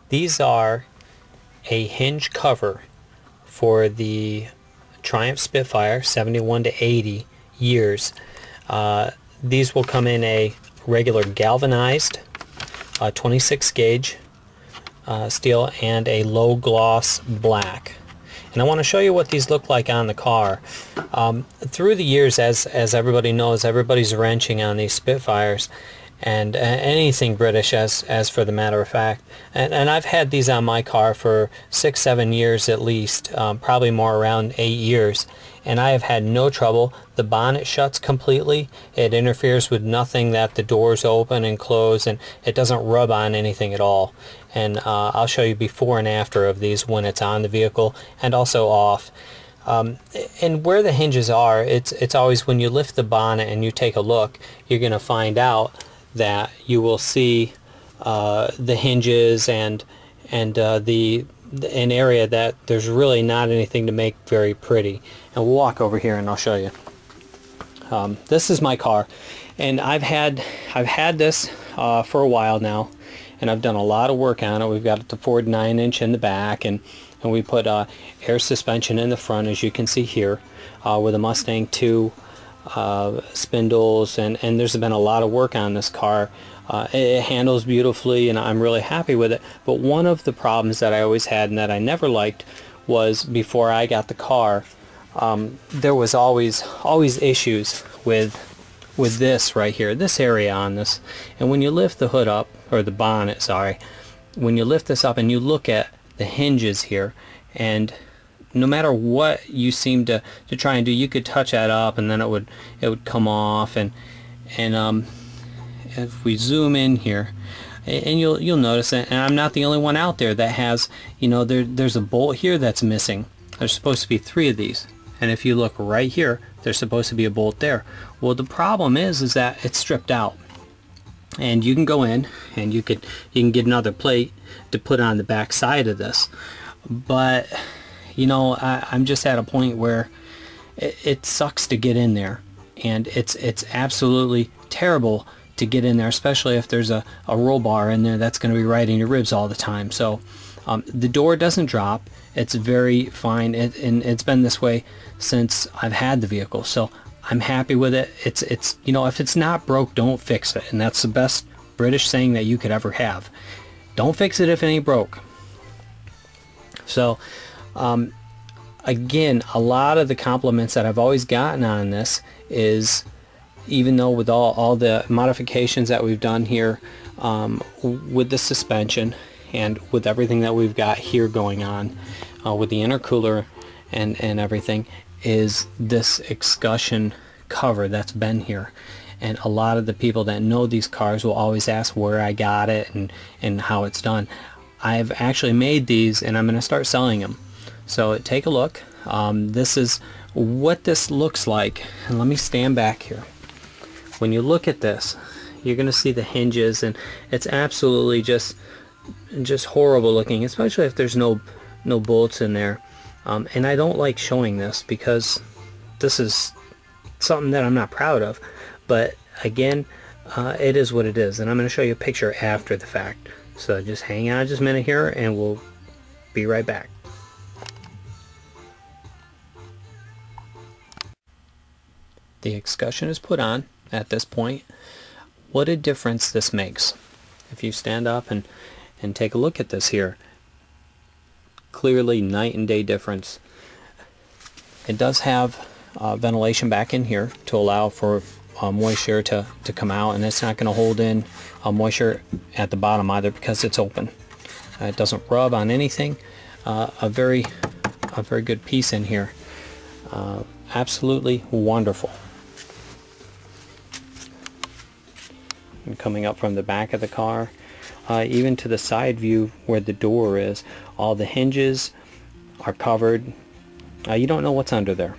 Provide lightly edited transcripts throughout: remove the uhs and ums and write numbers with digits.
These are a hinge cover for the Triumph Spitfire 71 to 80 years. These will come in a regular galvanized 26 gauge steel and a low gloss black. And I want to show you what these look like on the car. Through the years, as everybody knows, everybody's wrenching on these Spitfires and anything British, as for the matter of fact. And I've had these on my car for 6-7 years at least, probably more, around 8 years. And I have had no trouble. The bonnet shuts completely. It interferes with nothing, that the doors open and close, and it doesn't rub on anything at all. And I'll show you before and after of these when it's on the vehicle and also off. And where the hinges are, it's always when you lift the bonnet and you take a look, you're going to find out that you will see the hinges and an area that there's really not anything to make very pretty. And we'll walk over here and I'll show you. This is my car, and I've had this for a while now, and I've done a lot of work on it. We've got it to Ford 9-inch in the back, and we put air suspension in the front, as you can see here, with a Mustang 2 spindles, and there's been a lot of work on this car. It handles beautifully, and I'm really happy with it. But one of the problems that I always had and that I never liked was, before I got the car, there was always issues with this right here, this area on this. And when you lift the hood up, or the bonnet, sorry, when you lift this up and you look at the hinges here, and no matter what you seem to try and do, you could touch that up and then it would come off. And if we zoom in here, and you'll notice that, and I'm not the only one out there that has, there's a bolt here that's missing. There's supposed to be 3 of these, and if you look right here, there's supposed to be a bolt there. Well, the problem is that it's stripped out, and you can go in and you can get another plate to put on the back side of this. But I'm just at a point where it sucks to get in there, and it's absolutely terrible to get in there, especially if there's a roll bar in there that's going to be right in your ribs all the time. So the door doesn't drop. It's very fine, and it's been this way since I've had the vehicle, so I'm happy with it. It's if it's not broke, don't fix it, and that's the best British saying that you could ever have. Don't fix it if it ain't broke. So again, a lot of the compliments that I've always gotten on this is, even though with all the modifications that we've done here, with the suspension and with everything that we've got here going on, with the intercooler and everything, is this escutcheon cover that's been here. And a lot of the people that know these cars will always ask where I got it and how it's done. I've actually made these, and I'm going to start selling them. So take a look. This is what this looks like. And let me stand back here. When you look at this, you're going to see the hinges, and it's absolutely just horrible looking, especially if there's no bolts in there. And I don't like showing this because this is something that I'm not proud of. But again, it is what it is, and I'm going to show you a picture after the fact. So just hang on just a minute here, and we'll be right back. The escutcheon is put on at this point. What a difference this makes. If you stand up and take a look at this here, clearly night and day difference. It does have ventilation back in here to allow for moisture to come out, and it's not going to hold in moisture at the bottom either because it's open. It doesn't rub on anything. A very good piece in here. Absolutely wonderful. And coming up from the back of the car, even to the side view where the door is, all the hinges are covered. You don't know what's under there.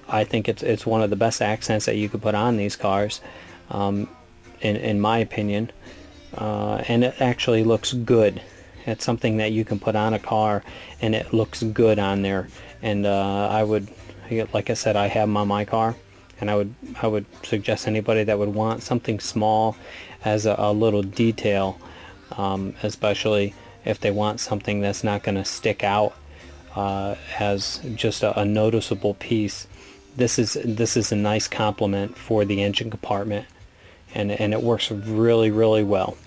I think it's one of the best accents that you could put on these cars, in my opinion, and it actually looks good. It's something that you can put on a car and it looks good on there. And I would, like I said, I have them on my car, and I would suggest anybody that would want something small as a little detail, especially if they want something that's not going to stick out as just a noticeable piece. This is a nice complement for the engine compartment, and it works really, really well.